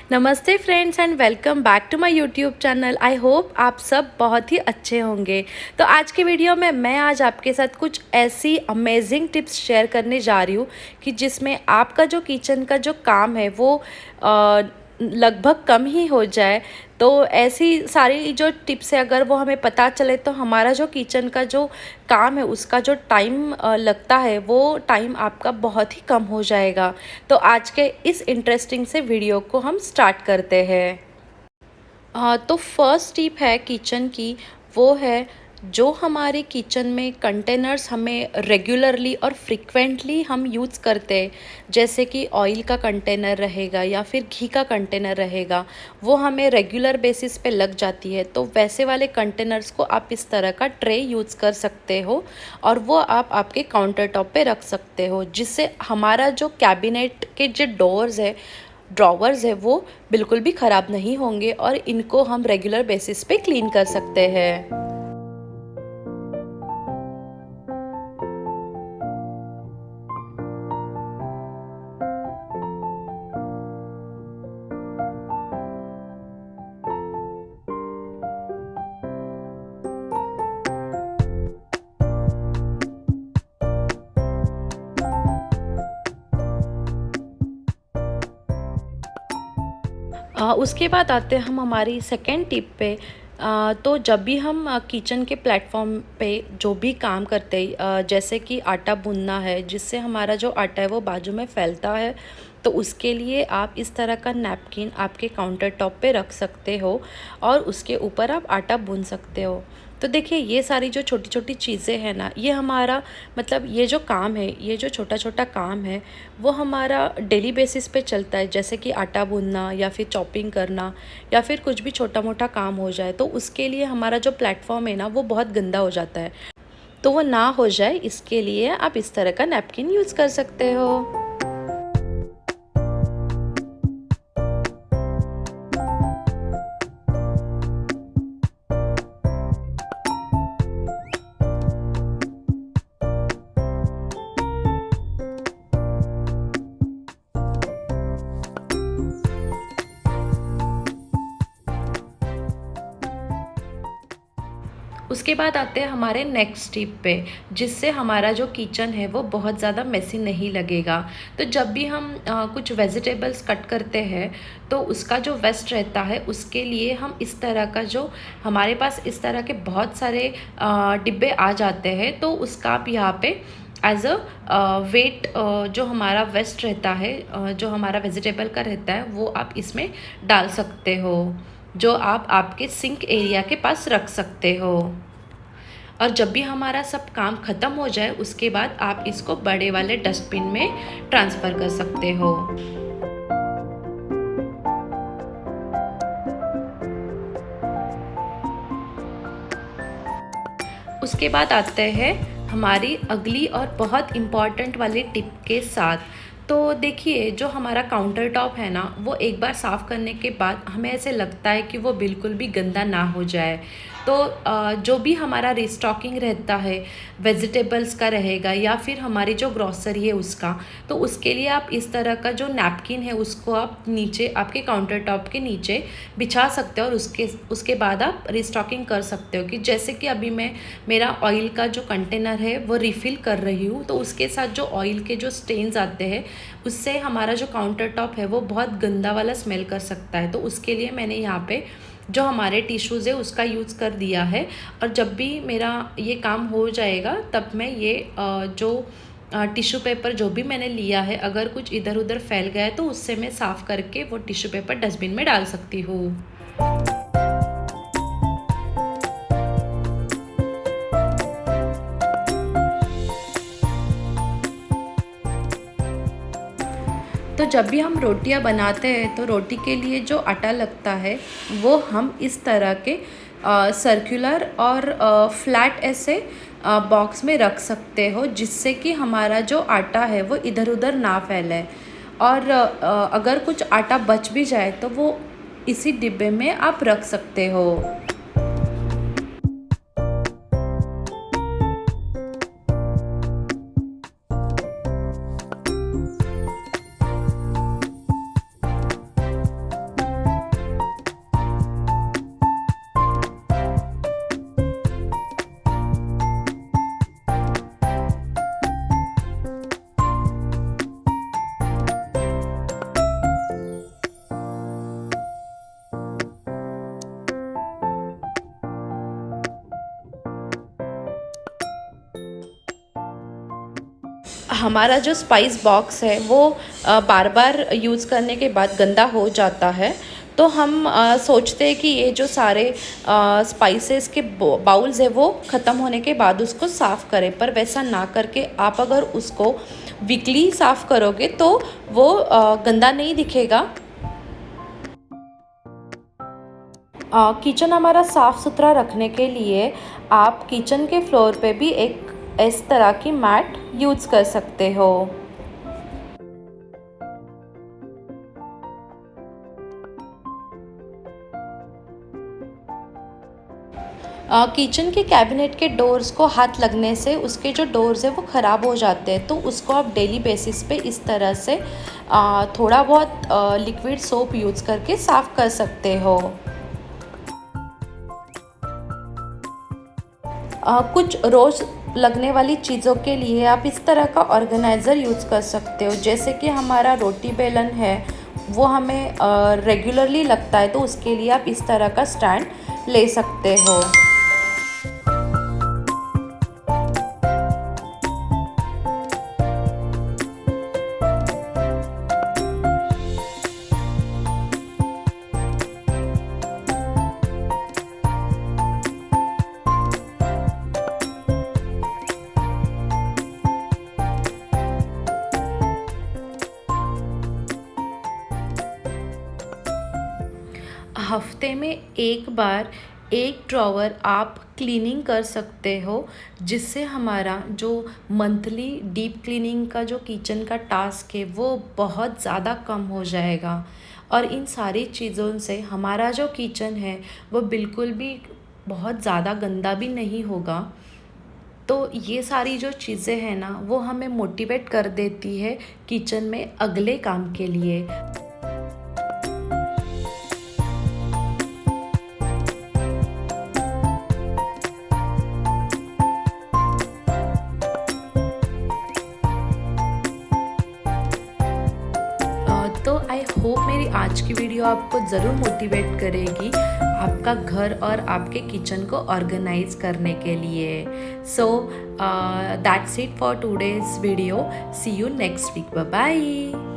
नमस्ते friends and welcome back to my YouTube channel. I hope आप सब बहुत ही अच्छे होंगे। तो आज के वीडियो में मैं आज आपके साथ कुछ ऐसी अमेजिंग टिप्स शेयर करने जा रही हूँ कि जिसमें आपका जो किचन का जो काम है वो लगभग कम ही हो जाए। तो ऐसी सारी जो टिप्स है अगर वो हमें पता चले तो हमारा जो किचन का जो काम है उसका जो टाइम लगता है वो टाइम आपका बहुत ही कम हो जाएगा। तो आज के इस इंटरेस्टिंग से वीडियो को हम स्टार्ट करते हैं। तो फर्स्ट टिप है किचन की, वो है जो हमारे किचन में कंटेनर्स हमें रेगुलरली और फ्रिक्वेंटली हम यूज़ करते हैं, जैसे कि ऑयल का कंटेनर रहेगा या फिर घी का कंटेनर रहेगा, वो हमें रेगुलर बेसिस पे लग जाती है। तो वैसे वाले कंटेनर्स को आप इस तरह का ट्रे यूज़ कर सकते हो और वो आप आपके काउंटर टॉप पे रख सकते हो, जिससे हमारा जो कैबिनेट के जो डोर्स है ड्रॉवर्स है वो बिल्कुल भी ख़राब नहीं होंगे और इनको हम रेगुलर बेसिस पे क्लीन कर सकते हैं। उसके बाद आते हैं हम हमारी सेकेंड टिप पे। तो जब भी हम किचन के प्लेटफॉर्म पे जो भी काम करते हैं, जैसे कि आटा भूनना है जिससे हमारा जो आटा है वो बाजू में फैलता है, तो उसके लिए आप इस तरह का नैपकिन आपके काउंटर टॉप पे रख सकते हो और उसके ऊपर आप आटा भून सकते हो। तो देखिए ये सारी जो छोटी छोटी चीज़ें हैं ना, ये हमारा मतलब ये जो काम है, ये जो छोटा छोटा काम है वो हमारा डेली बेसिस पे चलता है। जैसे कि आटा भूनना या फिर चॉपिंग करना या फिर कुछ भी छोटा मोटा काम हो जाए, तो उसके लिए हमारा जो प्लेटफॉर्म है ना वो बहुत गंदा हो जाता है। तो वो ना हो जाए इसके लिए आप इस तरह का नैपकिन यूज़ कर सकते हो। उसके बाद आते हैं हमारे नेक्स्ट टिप पे, जिससे हमारा जो किचन है वो बहुत ज़्यादा मेसी नहीं लगेगा। तो जब भी हम कुछ वेजिटेबल्स कट करते हैं तो उसका जो वेस्ट रहता है उसके लिए हम इस तरह का जो हमारे पास इस तरह के बहुत सारे डिब्बे आ जाते हैं, तो उसका आप यहाँ पे एज अ वेट जो हमारा वेस्ट रहता है, जो हमारा वेजिटेबल का रहता है वो आप इसमें डाल सकते हो, जो आप आपके सिंक एरिया के पास रख सकते हो। और जब भी हमारा सब काम ख़त्म हो जाए उसके बाद आप इसको बड़े वाले डस्टबिन में ट्रांसफ़र कर सकते हो। उसके बाद आते हैं हमारी अगली और बहुत इम्पॉर्टेंट वाली टिप के साथ। तो देखिए जो हमारा काउंटर टॉप है ना, वो एक बार साफ़ करने के बाद हमें ऐसे लगता है कि वो बिल्कुल भी गंदा ना हो जाए। तो जो भी हमारा रिस्टॉकिंग रहता है वेजिटेबल्स का रहेगा या फिर हमारी जो ग्रॉसरी है उसका, तो उसके लिए आप इस तरह का जो नैपकिन है उसको आप नीचे आपके काउंटर टॉप के नीचे बिछा सकते हो और उसके बाद आप रिस्टॉकिंग कर सकते हो। कि जैसे कि अभी मैं मेरा ऑयल का जो कंटेनर है वो रिफ़िल कर रही हूँ, तो उसके साथ जो ऑयल के जो स्टेन्स आते हैं उससे हमारा जो काउंटर टॉप है वो बहुत गंदा वाला स्मेल कर सकता है। तो उसके लिए मैंने यहाँ पे जो हमारे टिश्यूज़ है उसका यूज़ कर दिया है। और जब भी मेरा ये काम हो जाएगा तब मैं ये जो टिश्यू पेपर जो भी मैंने लिया है, अगर कुछ इधर उधर फैल गया है तो उससे मैं साफ़ करके वो टिश्यू पेपर डस्टबिन में डाल सकती हूँ। तो जब भी हम रोटियां बनाते हैं तो रोटी के लिए जो आटा लगता है वो हम इस तरह के सर्कुलर और फ्लैट ऐसे बॉक्स में रख सकते हो, जिससे कि हमारा जो आटा है वो इधर उधर ना फैले। और अगर कुछ आटा बच भी जाए तो वो इसी डिब्बे में आप रख सकते हो। हमारा जो स्पाइस बॉक्स है वो बार बार यूज़ करने के बाद गंदा हो जाता है, तो हम सोचते हैं कि ये जो सारे स्पाइसेस के बाउल्स है वो ख़त्म होने के बाद उसको साफ़ करें। पर वैसा ना करके आप अगर उसको वीकली साफ़ करोगे तो वो गंदा नहीं दिखेगा। किचन हमारा साफ़ सुथरा रखने के लिए आप किचन के फ्लोर पे भी एक इस तरह की मैट यूज़ कर सकते हो। किचन के कैबिनेट के डोर्स को हाथ लगने से उसके जो डोर्स है वो ख़राब हो जाते हैं, तो उसको आप डेली बेसिस पे इस तरह से थोड़ा बहुत लिक्विड सोप यूज़ करके साफ़ कर सकते हो। कुछ रोज़ लगने वाली चीज़ों के लिए आप इस तरह का ऑर्गेनाइज़र यूज़ कर सकते हो। जैसे कि हमारा रोटी बेलन है वो हमें रेगुलरली लगता है, तो उसके लिए आप इस तरह का स्टैंड ले सकते हो। हफ्ते में एक बार एक ड्रॉवर आप क्लीनिंग कर सकते हो, जिससे हमारा जो मंथली डीप क्लीनिंग का जो किचन का टास्क है वो बहुत ज़्यादा कम हो जाएगा। और इन सारी चीज़ों से हमारा जो किचन है वो बिल्कुल भी बहुत ज़्यादा गंदा भी नहीं होगा। तो ये सारी जो चीज़ें हैं ना वो हमें मोटिवेट कर देती है किचन में अगले काम के लिए। तो आई होप मेरी आज की वीडियो आपको ज़रूर मोटिवेट करेगी आपका घर और आपके किचन को ऑर्गेनाइज करने के लिए। So that's it for today's video. See you next week. Bye bye.